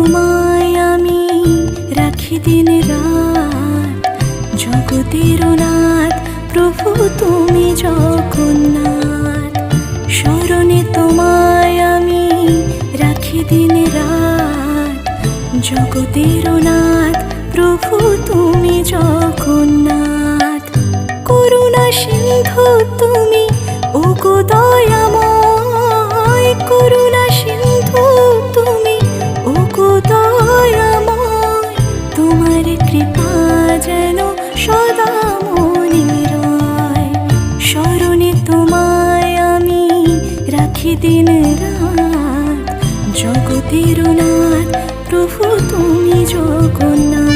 তোমায় আমি রাখি দিন রাত, জগতের নাথ প্রভু তুমি জগন্নাথ। স্মরণে তোমায় আমি রাখি দিন রাত, জগতের নাথ প্রভু তুমি জগন্নাথ। করুণা সিন্ধু তুমি ওগো দয়াময়, করুণা সিন্ধু তুমি ওগো দয়াময়। তোমার কৃপা যেন সদা মনে রয়, স্মরণে তোমায় আমি রাখি দিন রাত, জগতের নাথ প্রভু তুমি জগন্নাথ।